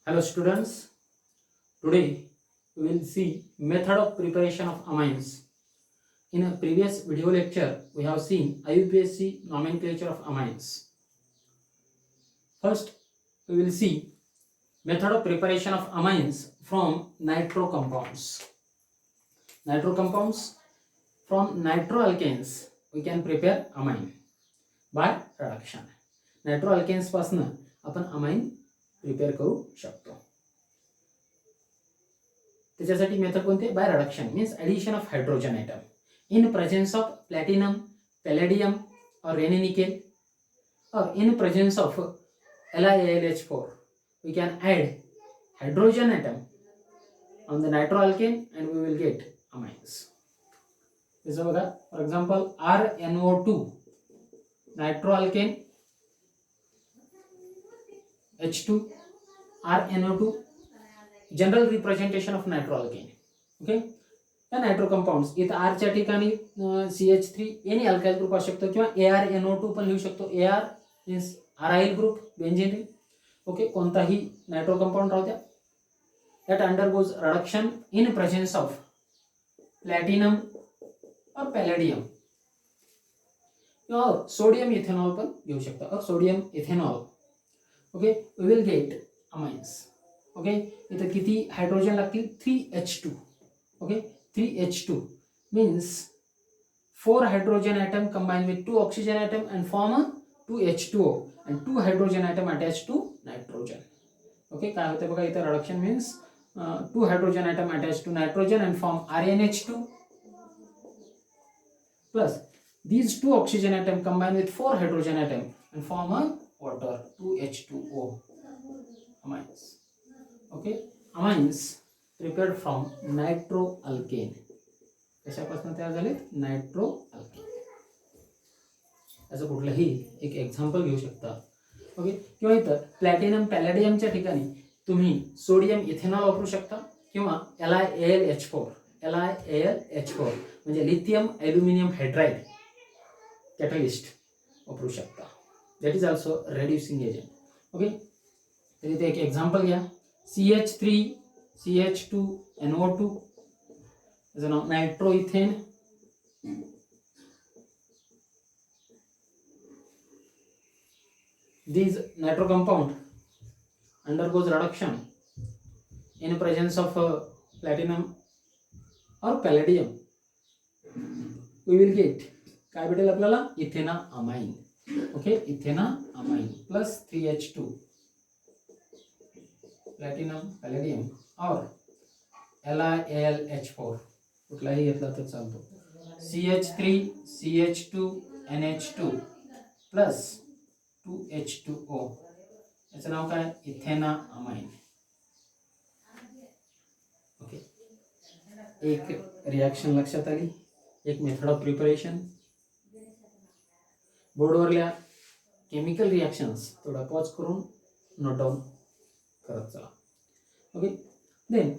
Hello students, today we will see method of preparation of amines. In a previous video lecture, we have seen IUPAC nomenclature of amines. First, we will see method of preparation of amines from nitro compounds. Nitro compounds, from nitroalkanes we can prepare amine by reduction. Nitroalkanes पासून आपण amine prepare करू शकतो. त्याच्यासाठी method कोणती? By reduction means addition of hydrogen atom in presence of platinum, palladium or any nickel, or in presence of LiAlH4 we can add hydrogen atom on the nitroalkane and we will get amines. जसं बघा, for example RNO2 nitroalkane H2 RNO2 general representation of nitroalkane. Okay, या nitro compounds इथं R च्या ठिकाणी CH3 any alkyl group असू शकतो किंवा ArNO2 पण लिहू शकतो. AR means aryl group benzene. Okay, कोणताही नायट्रो कंपाऊंड राहू द्या. That undergoes reduction in presence of platinum or palladium किंवा सोडियम इथेनॉल पण घेऊ शकता, or sodium ethanol. Okay, we will get amines. Okay, इथं किती हायड्रोजन लागतील? 3H2. Okay, 3H2 means 4 hydrogen atom combined with 2 oxygen atom and form a 2H2O and 2 hydrogen atom attached to nitrogen. Okay, काय होतं बघा इथं reduction means 2 hydrogen atom attached to nitrogen and form RNH2 plus these 2 oxygen atom combined with 4 hydrogen atom and form a water 2H2O amines. Okay, amines prepared from nitroalkane. कशापासून तयार झाले? नायट्रोअल्केन. याचं कुठलंही एक एक्झाम्पल घेऊ शकता. ओके, किंवा इथं प्लॅटिनम पॅलेडियमच्या ठिकाणी तुम्ही सोडियम इथेनॉल वापरू शकता किंवा LiAlH4 म्हणजे लिथियम ॲल्युमिनियम हायड्राइड कॅटलिस्ट वापरू शकता. That is also reducing agent. Okay, तर इथे एक एक्झाम्पल घ्या. CH3 CH2 NO2 त्याचं नाव नायट्रोइथेन. These nitro compound undergoes reduction in presence of platinum or palladium. We will get काय भेटेल आपल्याला? Ethanamine. Okay, ethanamine plus 3H2 platinum palladium और LiAlH4 कुठलाही घेतला तर चालतो. CH3 CH2 NH2 plus 2H2O. याचं नाव काय? Ethanamine. ओके, एक रिॲक्शन लक्षात आली, एक मेथड ऑफ प्रिपरेशन. बोर्डवरल्या केमिकल रिॲक्शन्स थोडा पॉज करून नोट डाऊन करत चला. Okay, then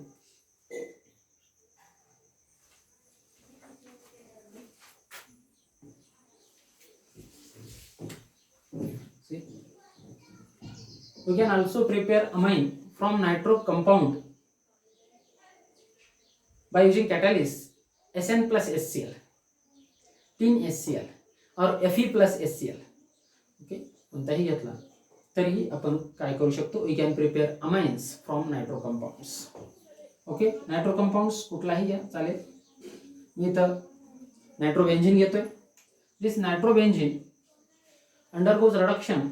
we can also prepare amine from nitro compound by using catalyst Sn plus HCl, 3HCl or Fe plus HCl. Okay, कोणताही घेतला तरी आपण काय करू शकतो? We can prepare amines from nitro compounds. Okay, nitro compounds कुठलाही घ्या चालेल. मी इथं नायट्रोबेन्झिन घेतोय. This nitrobenzene undergoes reduction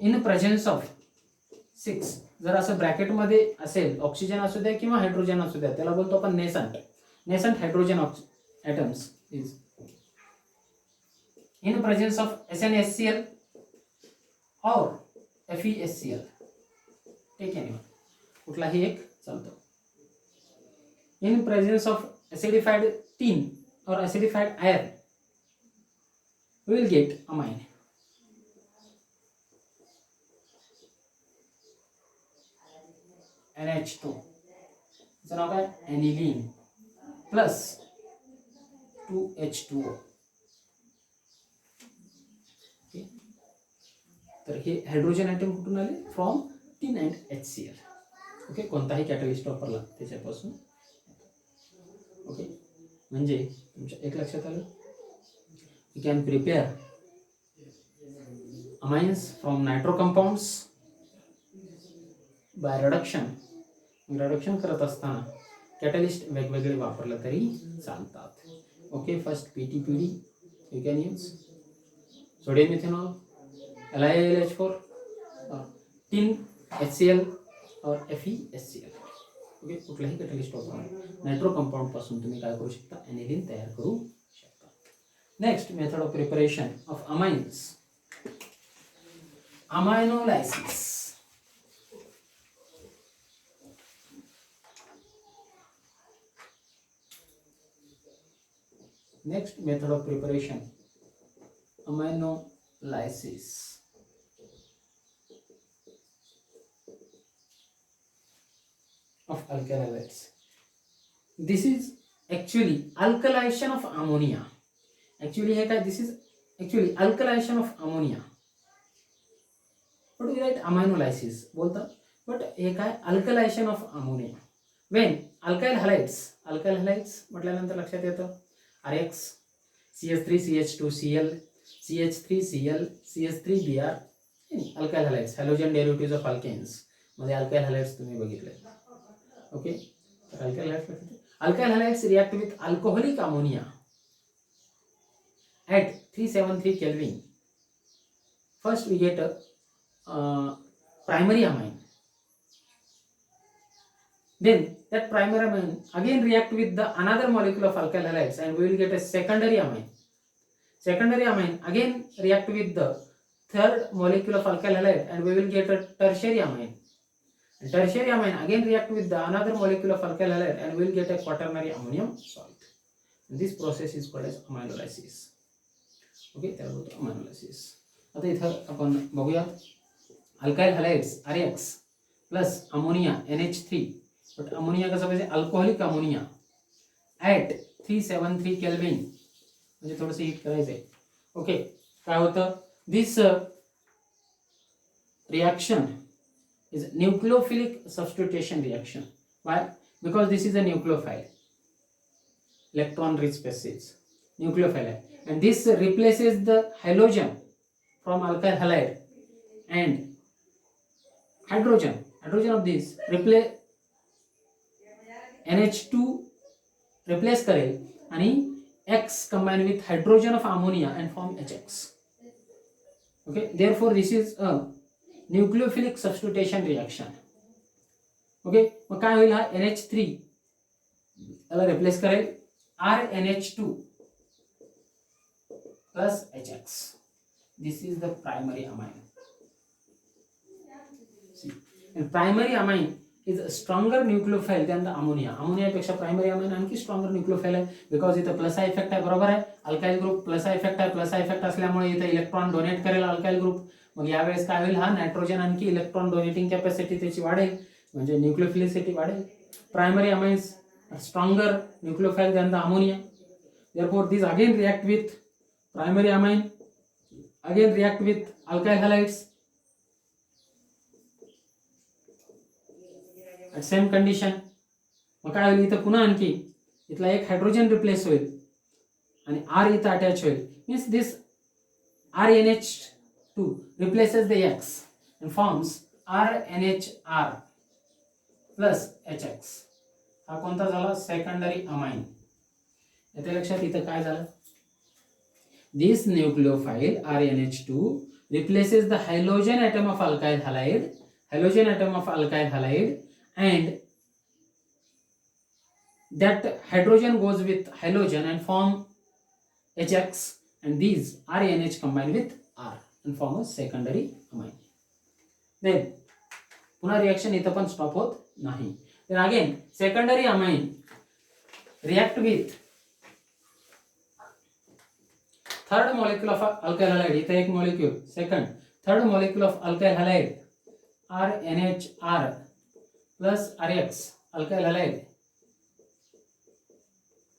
in presence of 6. जर असं ब्रॅकेटमध्ये असेल, ऑक्सिजन असू द्या किंवा हायड्रोजन असू द्या, त्याला बोलतो आपण nascent hydrogen atoms is in presence of SnHCl और FeHCl. टेक एनी कुठलाही एक चालतो. In presence of acidified tin और acidified iron we will get amine. NH2 याचं नाव काय? Aniline plus 2H2O. तर हे हायड्रोजन ॲटम कुठून आले? From tin and HCl. Okay, कोणताही कॅटलिस्ट वापरला त्याच्यापासून. ओके, म्हणजे तुमच्या एक लक्षात आलं, you can prepare amines from nitro compounds by reduction. Reduction करत असताना कॅटलिस्ट वेगवेगळे वापरलं तरी चालतात. Okay, first PTPD you can use, sodium ethanol, LiAlH4, tin HCl और FeHCl. ओके, कुठलाही कॅटलिस्ट वापरून नायट्रो कंपाऊंड पासून तुम्ही काय करू शकता, ॲनिलीन तयार करू शकता. Next method of preparation of amines, ammonolysis. Next method of preparation, aminolysis. Of alkyl halides. This is actually alkylation of ammonia. Actually हे काय, this is actually alkylation of ammonia. But we write aminolysis बोलतात, but हे काय, alkylation of ammonia. When alkyl halides म्हटल्यानंतर लक्षात येतं RX, CH3 CH2Cl, CH3Cl, CH3Br, alkyl halides, halogen derivatives of alkanes मध्ये alkyl halides तुम्ही बघितले. Okay, alkyl halides react with alcoholic ammonia at 373 Kelvin. First we get a primary amine. Then that primary amine again react with the another molecule of alkyl halides and we will get a secondary amine. Secondary amine again react with the third molecule of alkyl halide and we will get a tertiary amine. And tertiary amine again react with the another molecule of alkyl halide and we will get a quaternary ammonium salt. And this process is called as aminolysis. Okay, त्याला बोलतो aminolysis. आता इथं आपण बघूयात alkyl halides RX plus ammonia NH3. But ammonia कसं पाहिजे, alcoholic ammonia at 373 kelvin, म्हणजे थोडंसं हीट करायचंय. ओके, काय होतं, this reaction is nucleophilic substitution reaction. Why? Because this is a nucleophile, electron rich species, nucleophile आहे, and this replaces the halogen from alkyl halide and hydrogen of this replace NH2 replace करेल आणि X combine with hydrogen of ammonia and form HX. Okay, therefore this is a nucleophilic substitution reaction. Okay, मग काय होईल, हा NH3 याला replace करेल RNH2 plus HX. This is the primary amine. See, and primary amine is a stronger nucleophile than the ammonia. Ammonia पेक्षा primary amine आणखी stronger nucleophile आहे, because इथं प्लस इफेक्ट आहे. बरोबर आहे, अल्काइल ग्रुप प्लस इफेक्ट आहे. Plus effect असल्यामुळे इथं इलेक्ट्रॉन डोनेट करेल अल्काइल ग्रुप. मग यावेळेस काय होईल, हा नायट्रोजन आणखी इलेक्ट्रॉन डोनेटिंग कॅपॅसिटी त्याची वाढेल, म्हणजे न्यूक्लियोफिलिसिटी वाढेल. Primary amines stronger nucleophile than the ammonia. Therefore these again react with primary amine, again react with alkyl halides at same condition. मग काय होईल, इथं पुन्हा आणखी इथला एक हायड्रोजन रिप्लेस होईल आणि R इथं अटॅच होईल. Means this RNH2 replaces the X and forms RNHR plus HX. हा कोणता झाला, सेकंडरी अमाइन. येते लक्षात, इथं काय झालं, this nucleophile RNH2 replaces the halogen atom of alkyl halide, and that hydrogen goes with halogen and form HX, and these RNH combine with R and form a secondary amine. Then पुन्हा reaction इथं पण stop होत नाही. Then again secondary amine react with third molecule of alkyl halide. इथं एक molecule, third molecule of alkyl halide RNHR plus RX alkyl halide.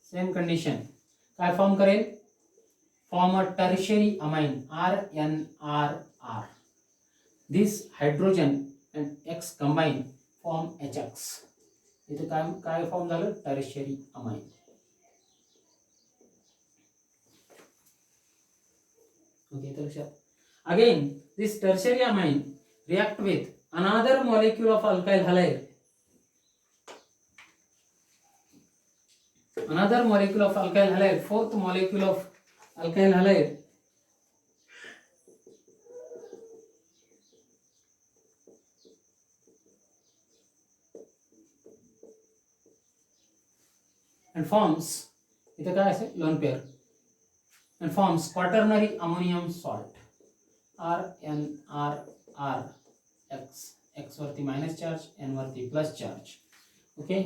Same condition, काय form करेल, form a tertiary amine RNRR. This hydrogen and X combine form HX. इथे काय काय form झालं, tertiary amine. Okay, तर लक्षात. Again this tertiary amine react with another molecule of alkyl halide. Another molecule of alkyl halide, fourth molecule of alkyl halide, and forms, इथे काय असेल, lone pair, and forms quaternary ammonium salt. RNR X, X वरती minus charge, N वरती plus charge. Okay,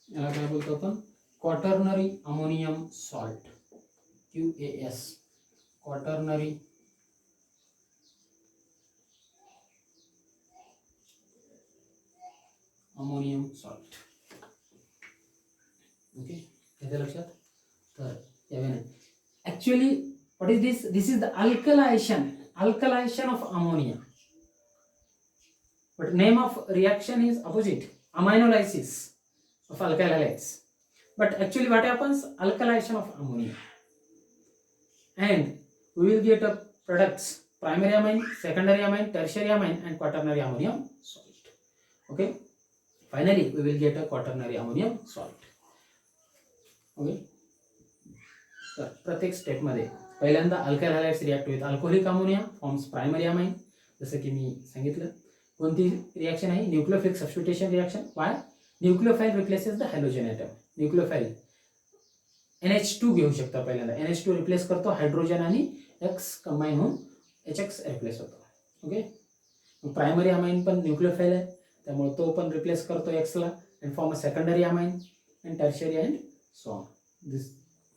याला काय बोलतो आपण, quaternary ammonium salt, QAS, quaternary ammonium salt. Okay, येते लक्षात. तर यावेळी actually what is this, this is the alkylation of ammonia, but name of reaction is opposite, aminolysis of alkyl halides. But actually what happens, alkylation of ammonia, and we will get a products, primary amine, secondary amine, tertiary amine and quaternary ammonium salt. Okay, finally we will get a quaternary ammonium salt. Okay, तर प्रत्येक step मध्ये पहिल्यांदा alkyl halides react with alcoholic ammonia, forms primary amine. जसं की मी सांगितलं, कोणती reaction आहे, nucleophilic substitution reaction. Why, nucleophile replaces the halogen atom. Nucleophile NH2 घेऊ शकता पहिल्यांदा, NH2 रिप्लेस करतो हायड्रोजन आणि X कंबाईन होऊन HX रिप्लेस होतो. ओके, प्रायमरी अमाइन पण न्यूक्लियोफाइल आहे, त्यामुळे तो पण रिप्लेस करतो X ला and form a secondary amine and tertiary and so on. This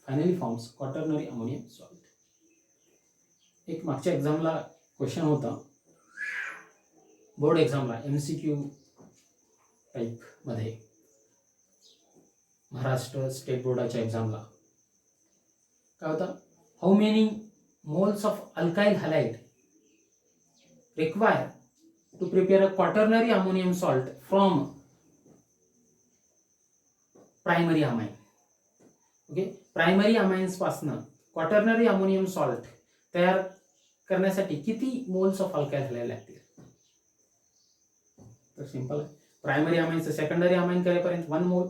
finally forms quaternary ammonium salt. एक मागच्या एक्झामला क्वेश्चन होता, बोर्ड एक्झामला MCQ टाईप मध्ये, महाराष्ट्र स्टेट बोर्डाच्या एक्झामला काय होता, how many moles of alkyl halide require to prepare a quaternary ammonium salt from primary amine. Okay, primary amines पासून क्वाटर्नरी अमोनियम सॉल्ट तयार करण्यासाठी किती मोल्स ऑफ अल्काइल हॅलाइड लागतील. तर सिंपल आहे, प्रायमरी अमाइन से सेकंडरी अमाइन करेपर्यंत 1 mole,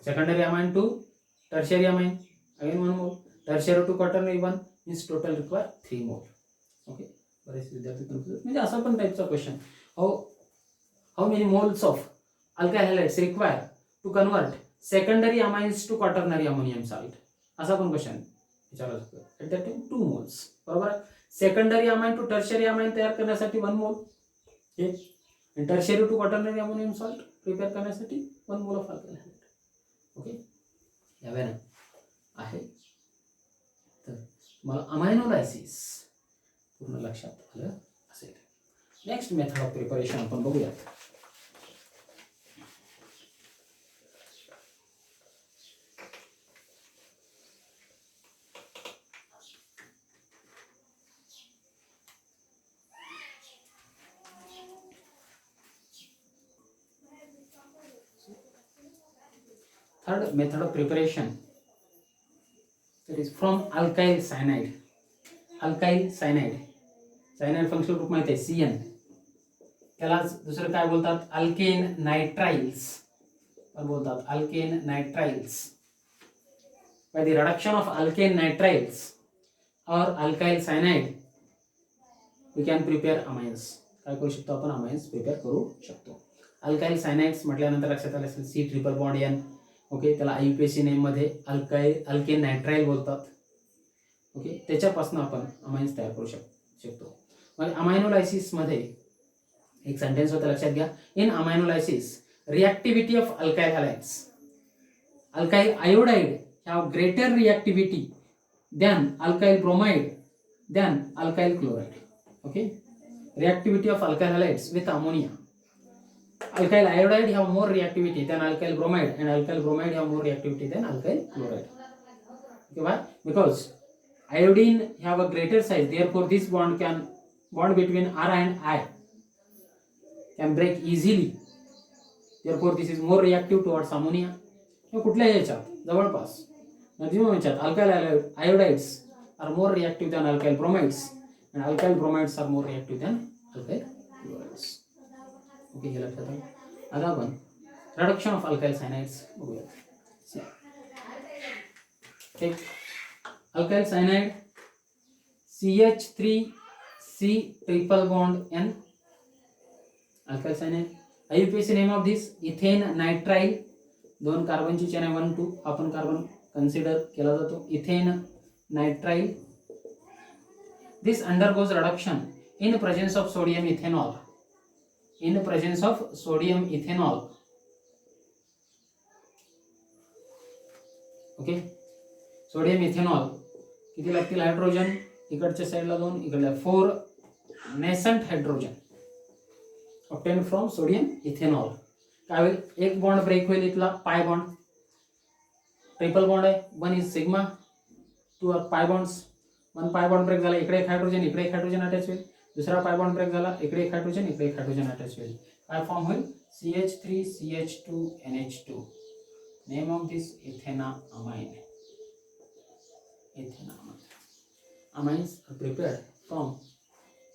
secondary amine to tertiary amine again 1 mole, tertiary to quaternary 1 means total require 3 mole. Okay, बरेच विद्यार्थी कन्फ्युज, म्हणजे असा पण टाईपचा question, how many moles of alkyl halides require to convert secondary amines to quaternary ammonium salt, असा पण question विचारला जातो. ॲट दॅट टाइम 2 मोल्स, बरोबर आहे. Secondary amine to tertiary amine तयार करण्यासाठी 1 मोल, हे tertiary to quaternary ammonium salt prepare करण्यासाठी 1 mole of alkyl halide. Okay, यावेळी आहे. तर मला अमायनोलायसिस पूर्ण लक्षात आलं असेल. नेक्स्ट मेथड ऑफ प्रिपरेशन आपण बघूयात. Third method of preparation, that is from alkyl cyanide. Alkyl cyanide, cyanide functional group माहिती आहे CN, त्याला दुसरं काय बोलतात, अल्केन नायट्राइल्स पण बोलतात, alkane nitriles. By the reduction of alkane nitriles और alkyl cyanide we can prepare amines. काय करू शकतो आपण, अमाइन्स प्रिपेअर करू शकतो. अल्काइल सायनाइड्स म्हटल्यानंतर लक्षात आलं असेल C triple bond N. Okay, त्याला IUPAC नेम मध्ये अल्केन नायट्राइल बोलतात. ओके, त्याच्यापासून आपण अमाइन्स तयार करू शकतो. मग अमायनोलायसिस मध्ये एक सेंटेन्स होता, लक्षात घ्या. In ammonolysis reactivity of alkyl halides, alkyl iodide have greater reactivity than alkyl bromide than alkyl chloride. Okay, reactivity of alkyl halides with ammonia. Alkyl iodide have more reactivity than alkyl bromide, and alkyl bromide have more reactivity than alkyl chloride. Okay, why? Because iodine have a greater size, therefore this bond between R and I can break easily, therefore this is more reactive towards ammonia. किंवा कुठल्याही याच्यात जवळपास maximum याच्यात alkyl iodides are more reactive than alkyl bromides and alkyl bromides are more reactive than alkyl chlorides. Okay, हे लक्षात आहे. आता आपण रिडक्शन ऑफ अल्काइल सायनाइड्स बघूया. ठीक, alkyl cyanide CH3C triple bond N. Alkyl cyanide IUPAC name of this ethanenitrile. 2 कार्बनची chain आहे 1 2, आपण कार्बन कन्सिडर केला जातो. Ethanenitrile. This undergoes reduction in presence of sodium ethanol. In presence of sodium ethanol. Okay, sodium ethanol किती लागतील hydrogen, इकडच्या साईडला 2, इकडल्या 4 nascent hydrogen obtain from sodium ethanol. काय होईल, एक बॉन्ड ब्रेक होईल इथला पाय बॉन्ड, ट्रिपल बॉन्ड आहे, 1 इज सिग्मा, 2 आर पाय बॉन्ड्स. 1 पाय बॉन्ड ब्रेक झाला, इकडे एक हायड्रोजन, इकडे एक हायड्रोजन अटॅच होईल. दुसरा पाय बॉन्ड ब्रेक झाला, इकडे एक हायड्रोजन, इकडे एक हायड्रोजन अटॅच होईल. काय फॉर्म होईल, CH3CH2 NH2. Name of this ethanamine. Ethane amines are prepared from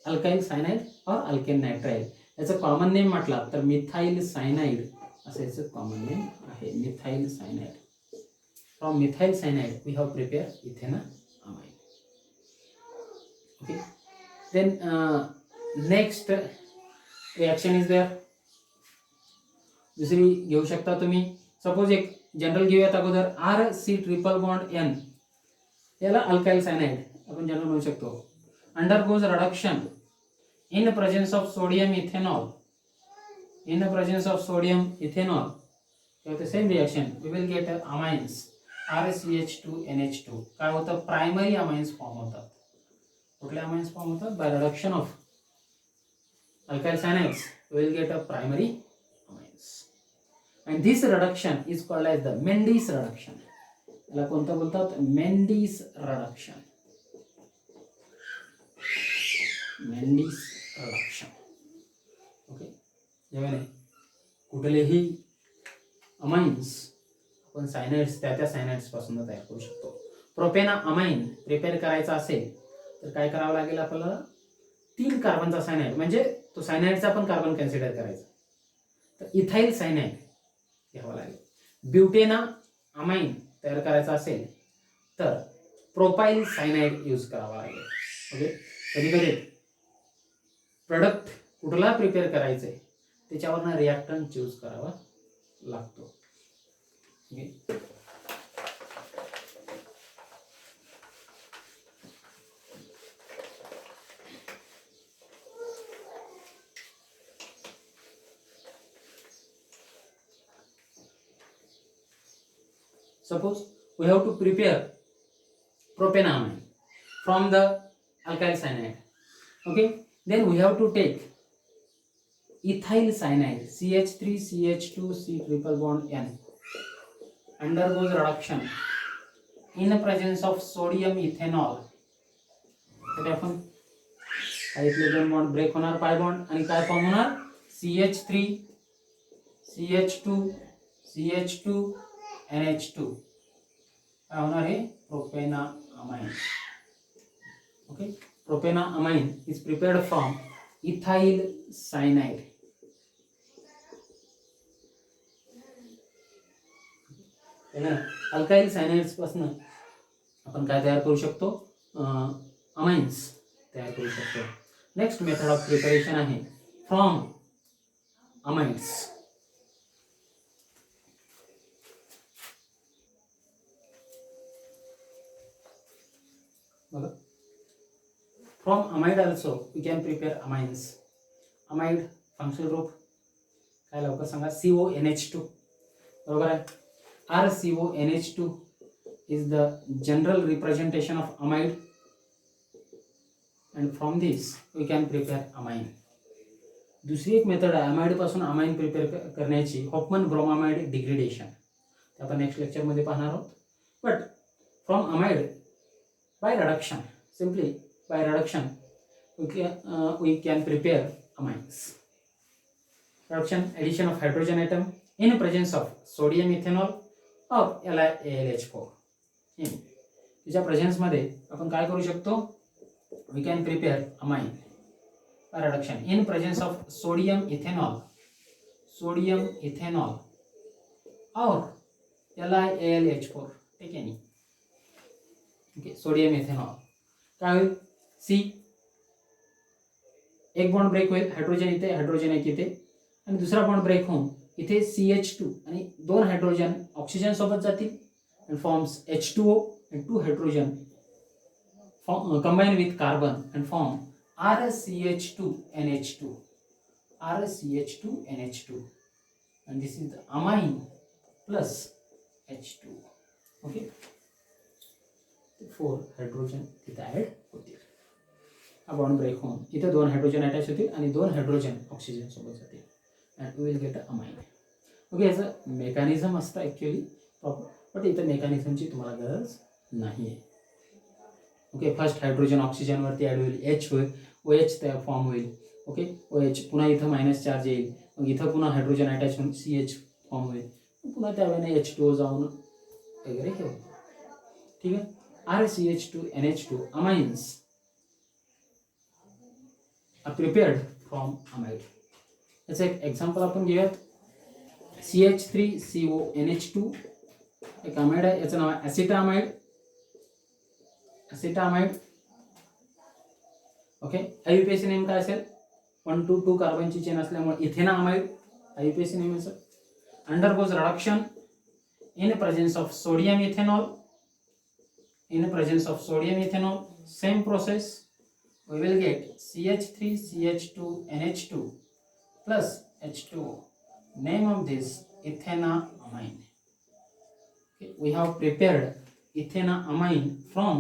alkyl cyanide or alkane nitrile. याचं कॉमन नेम म्हटलं तर मिथाइल सायनाइड असं याचं कॉमन नेम आहे. Methyl cyanide. From methyl cyanide we have prepare ethanamine. Okay, then next reaction is there. दुसरी घेऊ शकता तुम्ही. सपोज एक जनरल घेऊयात अगोदर, RC ट्रिपल बॉन्ड N. याला अल्काइल सायनाइड आपण जनरल म्हणू शकतो. Undergoes reduction in presence of sodium ethanol. In presence of sodium ethanol the same reaction we will get amines RCH2 NH2. काय होतं, प्रायमरी अमाइन्स फॉर्म होतात. कुठले amines form होतात, by reduction of alkyl cyanides we will get a primary amines, and this reduction is called as the Mendes reduction. याला कोणतं बोलतात, Mendis reduction. Mendis reduction. Okay, जेव्हा कुठलेही अमाइन्स आपण सायनाइड्स त्या सायनाइड्स पासून तयार करू शकतो. प्रोपेना अमाइन प्रिपेअर करायचा असेल तर काय करावं लागेल आपल्याला, 3 कार्बनचा सायनाइड, म्हणजे तो सायनाइडचा पण कार्बन कन्सिडर करायचा, तर इथाइल सायनाइड घ्यावा लागेल. ब्युटेना अमाइन तयार करायचा असेल तर प्रोपाइल सायनाइड यूज करावा लागेल. ओके, कधी कधी प्रोडक्ट कुठला प्रिपेअर करायचंय त्याच्यावरनं रिॲक्टंट चूज करावा लागतो. Okay, suppose we have to prepare propanamine from the alkyl cyanide. Okay, then we have to take ethyl cyanide CH3CH2C triple bond N. Undergoes reduction in presence of sodium ethanol. तर आपण इथले 2 bond break होणार, pi bond, आणि काय form होणार, CH3 CH2 CH2 NH2. काय होणार आहे, propanamine. Okay, propanamine is prepared from ethyl cyanide. Alkyl cyanides पासून आपण काय तयार करू शकतो, अमाइन्स तयार करू शकतो. नेक्स्ट मेथड ऑफ प्रिपरेशन आहे from amines. From amide also we can prepare amines. Amide functional group काय लवकर सांगा, CONH2. बरोबर आहे. RCONH2 is the general representation of amide, and from this we can prepare amine. दुसरी एक method आहे amide पासून अमाइन प्रिपेअर करण्याची, हॉफमन ब्रोमामाइड डिग्रेडेशन. ते आपण नेक्स्ट लेक्चर मध्ये पाहणार आहोत. But from amide By reduction, simply by reduction, we can prepare amines. Reduction, addition of hydrogen atom in presence of sodium ethanol or LiAlH4. त्याच्या प्रेझेन्समध्ये आपण काय करू शकतो? We can prepare amine by reduction in presence of sodium ethanol or LiAlH4. ठीक आहे नी? Okay, sodium ethanol काय होईल? सी एक बॉन्ड ब्रेक होईल, हायड्रोजन इथे हायड्रोजन एक इथे, आणि दुसरा बॉन्ड ब्रेक होऊन इथे CH2 आणि दोन हायड्रोजन ऑक्सिजन सोबत जातील and forms H2O and two hydrogen combine with carbon and form RCH2NH2 and this is the amine plus H2. Okay, 4 hydrogen तिथे ऍड होतील. हा बॉन्ड ब्रेक होऊन इथे दोन हायड्रोजन अटॅच होतील आणि दोन हायड्रोजन ऑक्सिजन सोबत जातील and we will get a amine. Okay, याचं मेकॅनिझम असतं ॲक्च्युअली प्रॉपर, बट इथं मेकॅनिझमची तुम्हाला गरज नाही आहे. ओके, फर्स्ट हायड्रोजन ऑक्सिजनवरती ॲड होईल, H होईल, OH तयार फॉर्म होईल. ओके, OH पुन्हा इथं मायनस चार्ज येईल, मग इथं पुन्हा हायड्रोजन अटॅच होऊन CH फॉर्म होईल, पुन्हा त्यावेळेने H2O जाऊन वगैरे हे होईल. ठीक आहे, RCH2NH2 amines are prepared from amide. याचं एक एक्झाम्पल आपण घेऊयात. CH3CONH2 एक अमाइड आहे, याचं नाव आहे ॲसिटामाइड. ओके, IUPAC नेम काय असेल? 1 to 2 कार्बनची चेन असल्यामुळे इथेनामाइड IUPAC नेम असेल. Undergoes reduction in presence of sodium ethanol. Same process, we will get CH3CH2NH2 plus H2O. Name of this ethenamine. Okay, we have prepared ethenamine from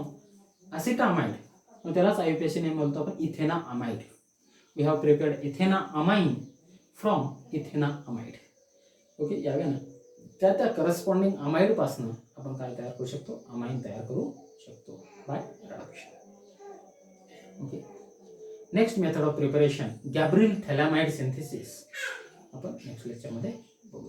acetamide. मग त्यालाच IUPAC name बोलतो आपण ethenamide. We have prepared ethenamine from ethenamide. Okay, यावे ना त्या corresponding amide पासून आपण काय तयार करू शकतो? अमाइन तयार करू शकतो by reduction. Okay, next method of preparation Gabriel phthalimide synthesis आपण नेक्स्ट लेक्चरमध्ये बघू.